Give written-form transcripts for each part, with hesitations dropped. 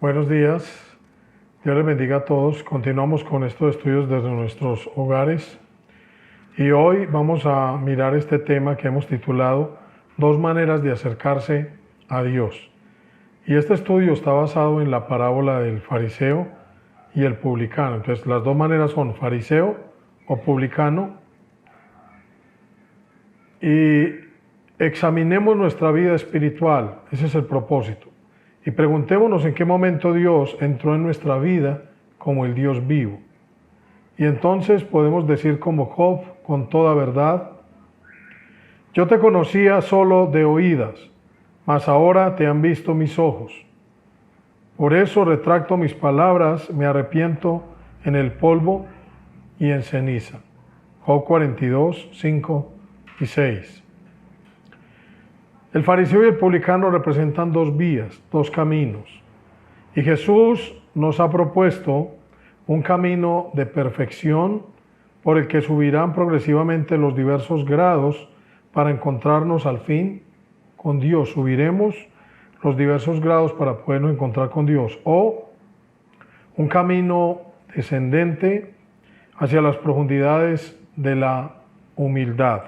Buenos días, Dios les bendiga a todos. Continuamos con estos estudios desde nuestros hogares y hoy vamos a mirar este tema que hemos titulado Dos maneras de acercarse a Dios. Y este estudio está basado en la parábola del fariseo y el publicano. Entonces las dos maneras son fariseo o publicano. Y examinemos nuestra vida espiritual, ese es el propósito. Y preguntémonos en qué momento Dios entró en nuestra vida como el Dios vivo. Y entonces podemos decir como Job, con toda verdad: yo te conocía solo de oídas, mas ahora te han visto mis ojos. Por eso retracto mis palabras, me arrepiento en el polvo y en ceniza. Job 42, 5 y 6. El fariseo y el publicano representan dos vías, dos caminos. Y Jesús nos ha propuesto un camino de perfección por el que subirán progresivamente los diversos grados para encontrarnos al fin con Dios. Subiremos los diversos grados para podernos encontrar con Dios. O un camino descendente hacia las profundidades de la humildad.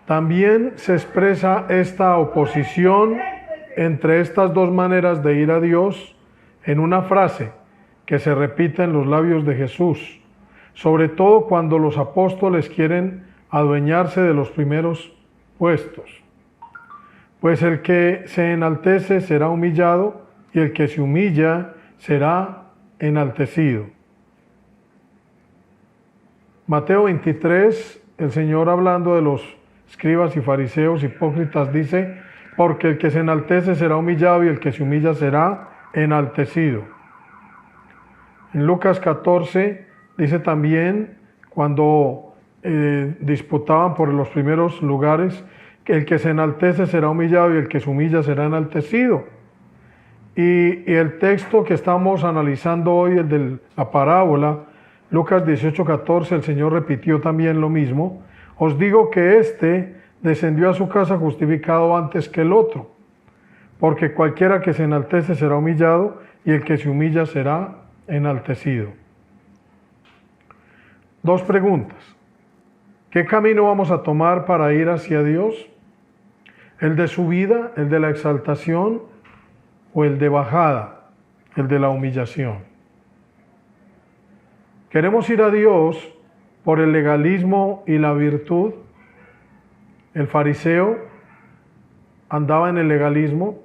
También se expresa esta oposición entre estas dos maneras de ir a Dios en una frase que se repite en los labios de Jesús, sobre todo cuando los apóstoles quieren adueñarse de los primeros puestos. Pues el que se enaltece será humillado y el que se humilla será enaltecido. Mateo 23, el Señor hablando de los escribas y fariseos hipócritas dice: porque el que se enaltece será humillado y el que se humilla será enaltecido. En Lucas 14 dice también, cuando disputaban por los primeros lugares, que el que se enaltece será humillado y el que se humilla será enaltecido. Y el texto que estamos analizando hoy, el de la parábola, Lucas 18:14, el Señor repitió también lo mismo: os digo que éste descendió a su casa justificado antes que el otro, porque cualquiera que se enaltece será humillado y el que se humilla será enaltecido. Dos preguntas. ¿Qué camino vamos a tomar para ir hacia Dios? ¿El de subida, el de la exaltación, o el de bajada, el de la humillación? ¿Queremos ir a Dios por el legalismo y la virtud? El fariseo andaba en el legalismo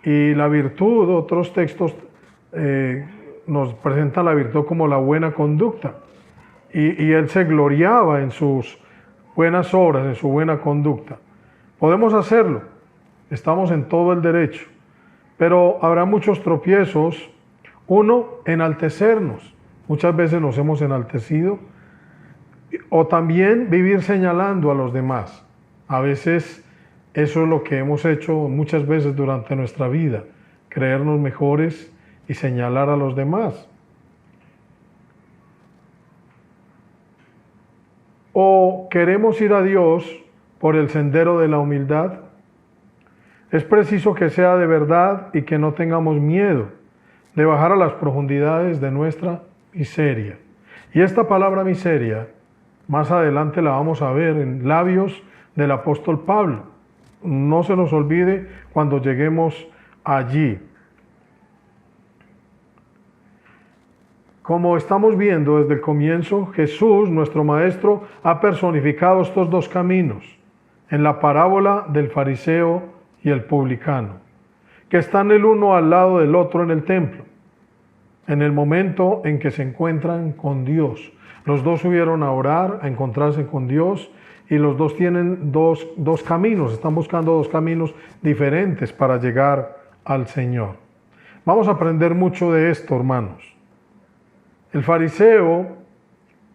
y la virtud, otros textos nos presentan la virtud como la buena conducta. Y él se gloriaba en sus buenas obras, en su buena conducta. Podemos hacerlo, estamos en todo el derecho, pero habrá muchos tropiezos. Uno, enaltecernos. Muchas veces nos hemos enaltecido. O también vivir señalando a los demás. A veces eso es lo que hemos hecho muchas veces durante nuestra vida, creernos mejores y señalar a los demás. O queremos ir a Dios por el sendero de la humildad. Es preciso que sea de verdad y que no tengamos miedo de bajar a las profundidades de nuestra miseria. Y esta palabra miseria, más adelante la vamos a ver en labios del apóstol Pablo. No se nos olvide cuando lleguemos allí. Como estamos viendo desde el comienzo, Jesús, nuestro Maestro, ha personificado estos dos caminos en la parábola del fariseo y el publicano, que están el uno al lado del otro en el templo, en el momento en que se encuentran con Dios. Los dos subieron a orar, a encontrarse con Dios, y los dos tienen dos caminos, están buscando dos caminos diferentes para llegar al Señor. Vamos a aprender mucho de esto, hermanos. El fariseo,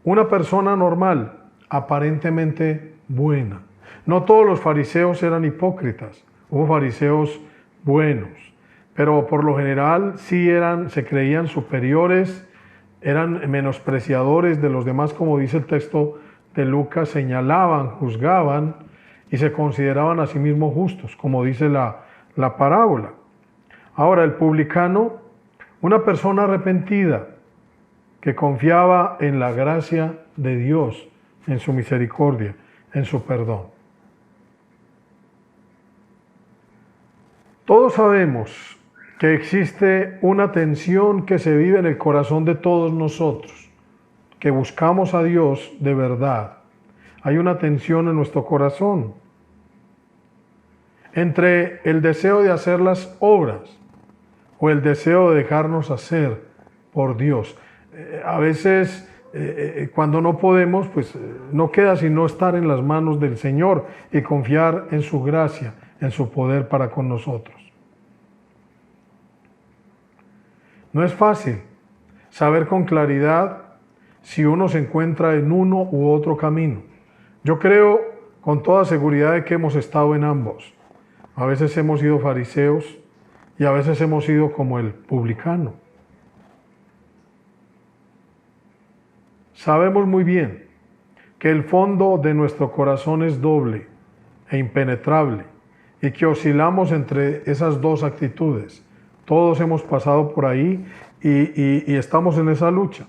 una persona normal, aparentemente buena. No todos los fariseos eran hipócritas, hubo fariseos buenos, pero por lo general sí se creían superiores, eran menospreciadores de los demás, como dice el texto de Lucas, señalaban, juzgaban y se consideraban a sí mismos justos, como dice la la parábola. Ahora, el publicano, una persona arrepentida que confiaba en la gracia de Dios, en su misericordia, en su perdón. Todos sabemos que existe una tensión que se vive en el corazón de todos nosotros, que buscamos a Dios de verdad. Hay una tensión en nuestro corazón entre el deseo de hacer las obras o el deseo de dejarnos hacer por Dios. A veces, cuando no podemos, pues no queda sino estar en las manos del Señor y confiar en su gracia, en su poder para con nosotros. No es fácil saber con claridad si uno se encuentra en uno u otro camino. Yo creo con toda seguridad de que hemos estado en ambos. A veces hemos sido fariseos y a veces hemos sido como el publicano. Sabemos muy bien que el fondo de nuestro corazón es doble e impenetrable y que oscilamos entre esas dos actitudes. Todos hemos pasado por ahí y estamos en esa lucha.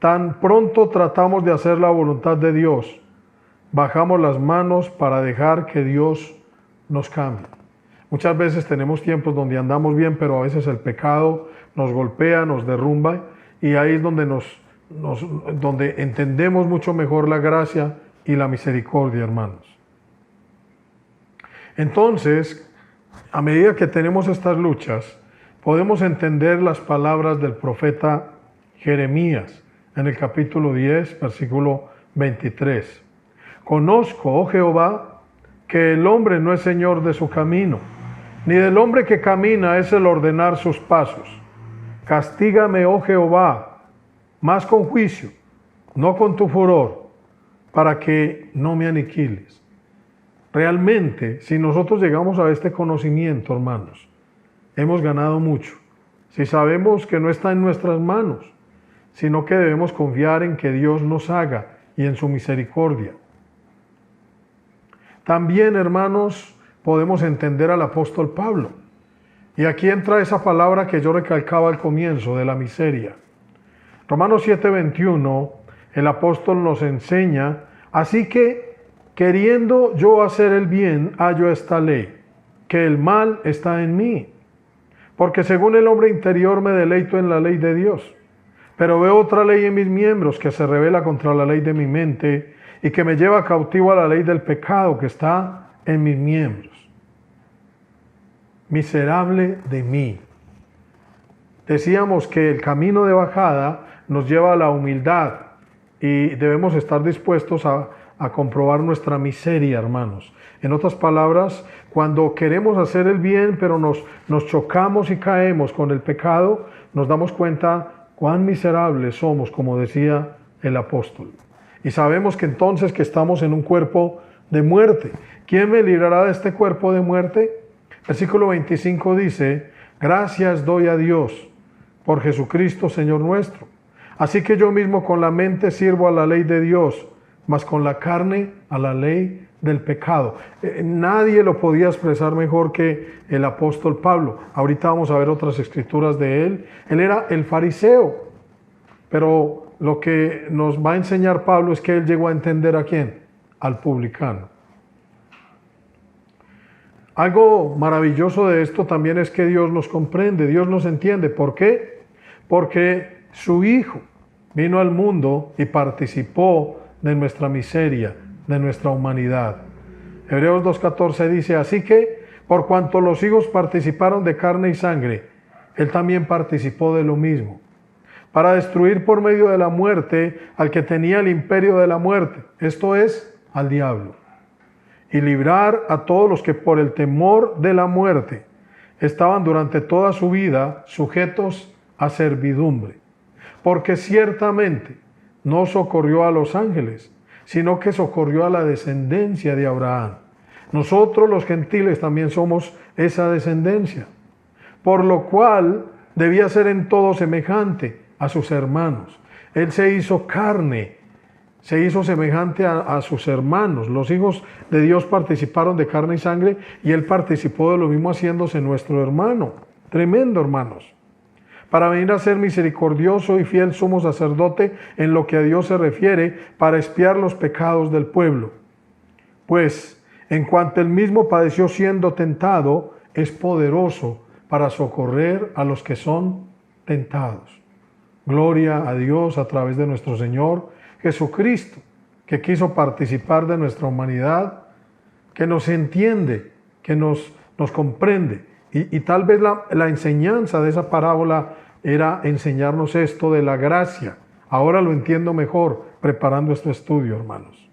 Tan pronto tratamos de hacer la voluntad de Dios, bajamos las manos para dejar que Dios nos cambie. Muchas veces tenemos tiempos donde andamos bien, pero a veces el pecado nos golpea, nos derrumba, y ahí es donde donde entendemos mucho mejor la gracia y la misericordia, hermanos. Entonces, a medida que tenemos estas luchas, podemos entender las palabras del profeta Jeremías en el capítulo 10, versículo 23. Conozco, oh Jehová, que el hombre no es señor de su camino, ni del hombre que camina es el ordenar sus pasos. Castígame, oh Jehová, más con juicio, no con tu furor, para que no me aniquiles. Realmente, si nosotros llegamos a este conocimiento, hermanos, hemos ganado mucho. Si sabemos que no está en nuestras manos, sino que debemos confiar en que Dios nos haga y en su misericordia. También, hermanos, podemos entender al apóstol Pablo. Y aquí entra esa palabra que yo recalcaba al comienzo, de la miseria. Romanos 7:21, el apóstol nos enseña: así que, queriendo yo hacer el bien, hallo esta ley, que el mal está en mí. Porque según el hombre interior me deleito en la ley de Dios, pero veo otra ley en mis miembros que se rebela contra la ley de mi mente y que me lleva cautivo a la ley del pecado que está en mis miembros. Miserable de mí. Decíamos que el camino de bajada nos lleva a la humildad y debemos estar dispuestos a comprobar nuestra miseria, hermanos. En otras palabras, cuando queremos hacer el bien, pero nos chocamos y caemos con el pecado, nos damos cuenta cuán miserables somos, como decía el apóstol. Y sabemos que entonces que estamos en un cuerpo de muerte. ¿Quién me librará de este cuerpo de muerte? Versículo 25 dice: gracias doy a Dios por Jesucristo Señor nuestro. Así que yo mismo con la mente sirvo a la ley de Dios, mas con la carne a la ley del pecado. Nadie lo podía expresar mejor que el apóstol Pablo. Ahorita vamos a ver otras escrituras de él. Él era el fariseo, pero lo que nos va a enseñar Pablo es que él llegó a entender ¿a quién? Al publicano. Algo maravilloso de esto también es que Dios nos comprende, Dios nos entiende. ¿Por qué? Porque su Hijo vino al mundo y participó de nuestra miseria, de nuestra humanidad. Hebreos 2:14 dice: así que, por cuanto los hijos participaron de carne y sangre, Él también participó de lo mismo, para destruir por medio de la muerte al que tenía el imperio de la muerte, esto es, al diablo, y librar a todos los que por el temor de la muerte estaban durante toda su vida sujetos a servidumbre. Porque ciertamente no socorrió a los ángeles, sino que socorrió a la descendencia de Abraham. Nosotros los gentiles también somos esa descendencia, por lo cual debía ser en todo semejante a sus hermanos. Él se hizo carne se hizo semejante a sus hermanos. Los hijos de Dios participaron de carne y sangre y Él participó de lo mismo haciéndose nuestro hermano. Tremendo, hermanos. Para venir a ser misericordioso y fiel sumo sacerdote en lo que a Dios se refiere, para expiar los pecados del pueblo. Pues, en cuanto Él mismo padeció siendo tentado, es poderoso para socorrer a los que son tentados. Gloria a Dios a través de nuestro Señor Jesucristo, que quiso participar de nuestra humanidad, que nos entiende, que nos comprende. Y tal vez la enseñanza de esa parábola era enseñarnos esto de la gracia. Ahora lo entiendo mejor preparando este estudio, hermanos.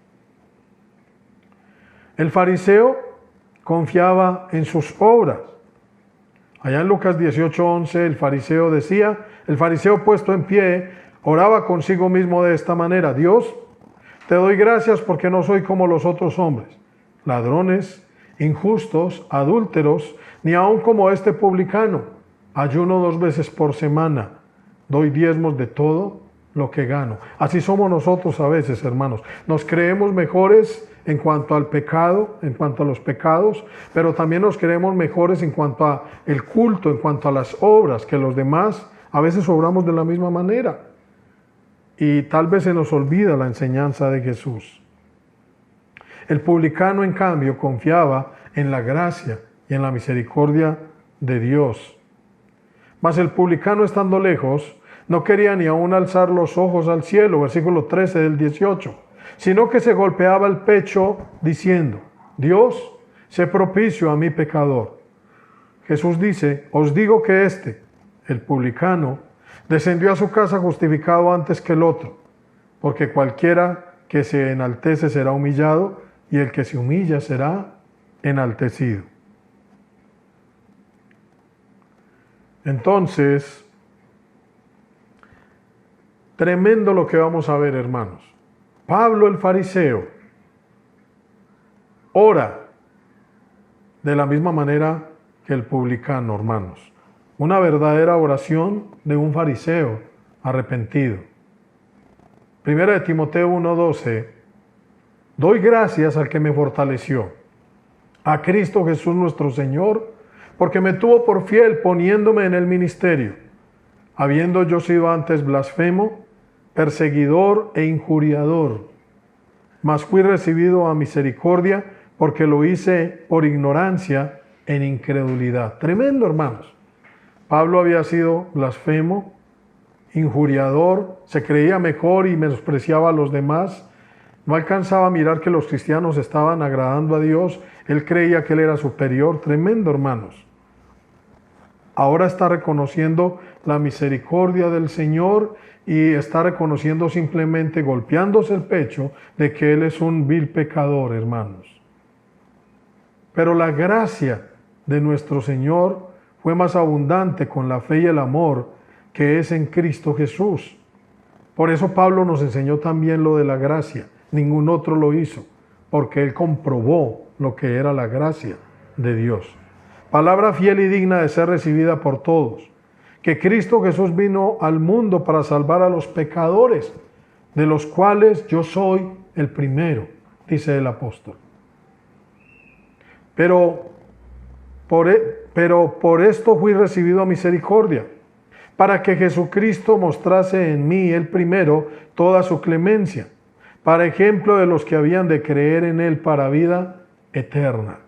El fariseo confiaba en sus obras. Allá en Lucas 18:11 el fariseo decía, el fariseo puesto en pie oraba consigo mismo de esta manera: Dios, te doy gracias porque no soy como los otros hombres, ladrones, injustos, adúlteros, ni aun como este publicano. Ayuno 2 veces por semana, doy diezmos de todo lo que gano. Así somos nosotros a veces, hermanos. Nos creemos mejores en cuanto al pecado, en cuanto a los pecados, pero también nos creemos mejores en cuanto a el culto, en cuanto a las obras, que los demás a veces obramos de la misma manera. Y tal vez se nos olvida la enseñanza de Jesús. El publicano, en cambio, confiaba en la gracia y en la misericordia de Dios. Mas el publicano, estando lejos, no quería ni aún alzar los ojos al cielo, versículo 13 del 18, sino que se golpeaba el pecho diciendo: Dios, sé propicio a mi pecador. Jesús dice: os digo que el publicano, descendió a su casa justificado antes que el otro, porque cualquiera que se enaltece será humillado, y el que se humilla será enaltecido. Entonces, tremendo lo que vamos a ver, hermanos. Pablo el fariseo ora de la misma manera que el publicano, hermanos. Una verdadera oración de un fariseo arrepentido. Primera de Timoteo 1:12. Doy gracias al que me fortaleció, a Cristo Jesús nuestro Señor, porque me tuvo por fiel poniéndome en el ministerio, habiendo yo sido antes blasfemo, perseguidor e injuriador, mas fui recibido a misericordia, porque lo hice por ignorancia en incredulidad. Tremendo, hermanos. Pablo había sido blasfemo, injuriador, se creía mejor y menospreciaba a los demás. No alcanzaba a mirar que los cristianos estaban agradando a Dios. Él creía que él era superior. Tremendo, hermanos. Ahora está reconociendo la misericordia del Señor y está reconociendo, simplemente golpeándose el pecho, de que él es un vil pecador, hermanos. Pero la gracia de nuestro Señor fue más abundante con la fe y el amor que es en Cristo Jesús. Por eso Pablo nos enseñó también lo de la gracia. Ningún otro lo hizo, porque él comprobó lo que era la gracia de Dios. Palabra fiel y digna de ser recibida por todos, que Cristo Jesús vino al mundo para salvar a los pecadores, de los cuales yo soy el primero, dice el apóstol. Pero por esto fui recibido a misericordia, para que Jesucristo mostrase en mí el primero toda su clemencia, para ejemplo de los que habían de creer en él para vida eterna.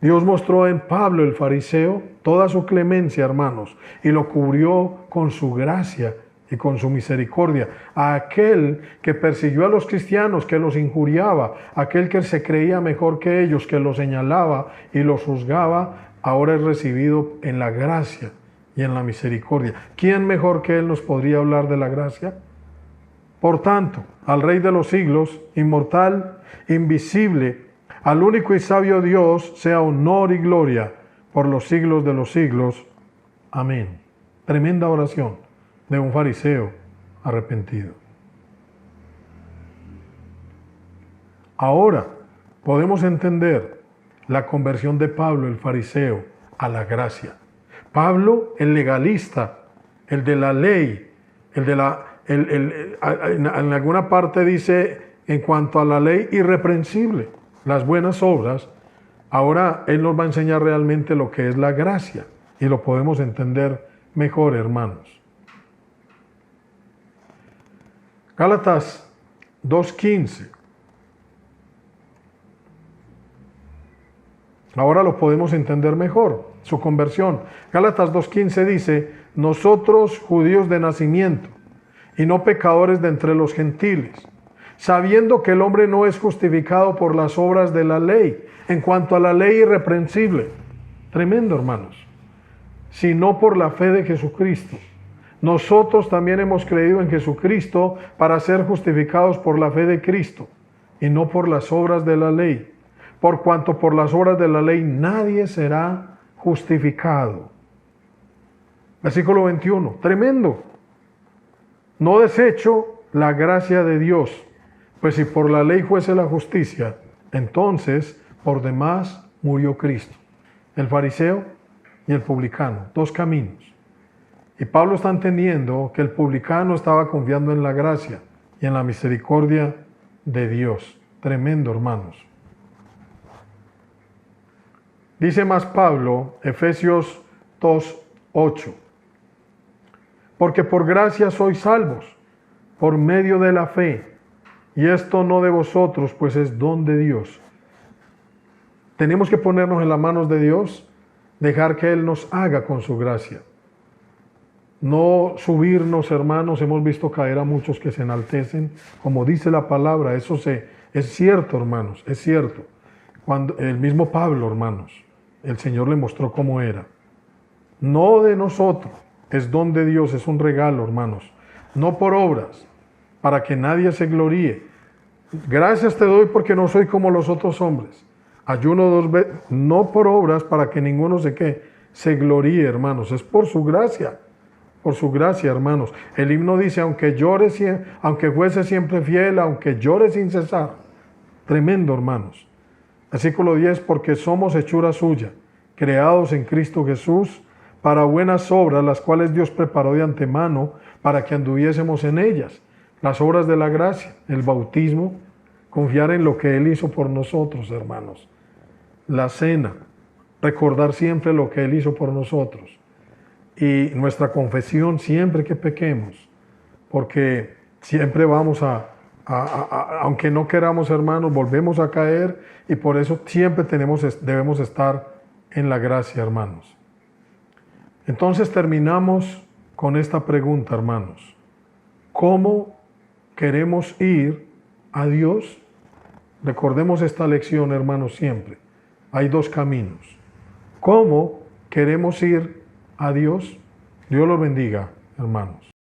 Dios mostró en Pablo el fariseo toda su clemencia, hermanos, y lo cubrió con su gracia y con su misericordia. A aquel que persiguió a los cristianos, que los injuriaba, aquel que se creía mejor que ellos, que los señalaba y los juzgaba, ahora es recibido en la gracia y en la misericordia. ¿Quién mejor que él nos podría hablar de la gracia? Por tanto, al Rey de los siglos, inmortal, invisible, al único y sabio Dios, sea honor y gloria por los siglos de los siglos. Amén. Tremenda oración de un fariseo arrepentido. Ahora podemos entender la conversión de Pablo, el fariseo, a la gracia. Pablo, el legalista, el de la ley, el de la en alguna parte dice, en cuanto a la ley irreprensible, las buenas obras. Ahora Él nos va a enseñar realmente lo que es la gracia y lo podemos entender mejor, hermanos. Gálatas 2:15. Ahora lo podemos entender mejor, su conversión. Gálatas 2:15 dice, nosotros judíos de nacimiento y no pecadores de entre los gentiles, sabiendo que el hombre no es justificado por las obras de la ley, en cuanto a la ley irreprensible, tremendo hermanos, sino por la fe de Jesucristo. Nosotros también hemos creído en Jesucristo para ser justificados por la fe de Cristo y no por las obras de la ley, por cuanto por las obras de la ley nadie será justificado. Versículo 21, tremendo. No desecho la gracia de Dios, pues si por la ley fuese la justicia, entonces por demás murió Cristo. El fariseo y el publicano, dos caminos. Y Pablo está entendiendo que el publicano estaba confiando en la gracia y en la misericordia de Dios. Tremendo, hermanos. Dice más Pablo, Efesios 2:8. Porque por gracia sois salvos, por medio de la fe, y esto no de vosotros, pues es don de Dios. Tenemos que ponernos en las manos de Dios, dejar que Él nos haga con su gracia. No subirnos, hermanos. Hemos visto caer a muchos que se enaltecen, como dice la palabra. Eso es cierto, hermanos, es cierto. Cuando el mismo Pablo, hermanos, el Señor le mostró cómo era. No de nosotros, es don de Dios, es un regalo, hermanos. No por obras, para que nadie se gloríe. Gracias te doy porque no soy como los otros hombres. Ayuno 2 veces, no por obras, para que ninguno se gloríe, hermanos. Es por su gracia. Por su gracia, hermanos. El himno dice, aunque fuese siempre fiel, aunque llore sin cesar. Tremendo, hermanos. Versículo 10, porque somos hechura suya, creados en Cristo Jesús, para buenas obras, las cuales Dios preparó de antemano, para que anduviésemos en ellas. Las obras de la gracia, el bautismo, confiar en lo que Él hizo por nosotros, hermanos. La cena, recordar siempre lo que Él hizo por nosotros. Y nuestra confesión siempre que pequemos, porque siempre vamos aunque no queramos, hermanos, volvemos a caer, y por eso siempre debemos estar en la gracia, hermanos. Entonces terminamos con esta pregunta, hermanos. ¿Cómo queremos ir a Dios? Recordemos esta lección, hermanos, siempre. Hay dos caminos. ¿Cómo queremos ir a Dios? Dios los bendiga, hermanos.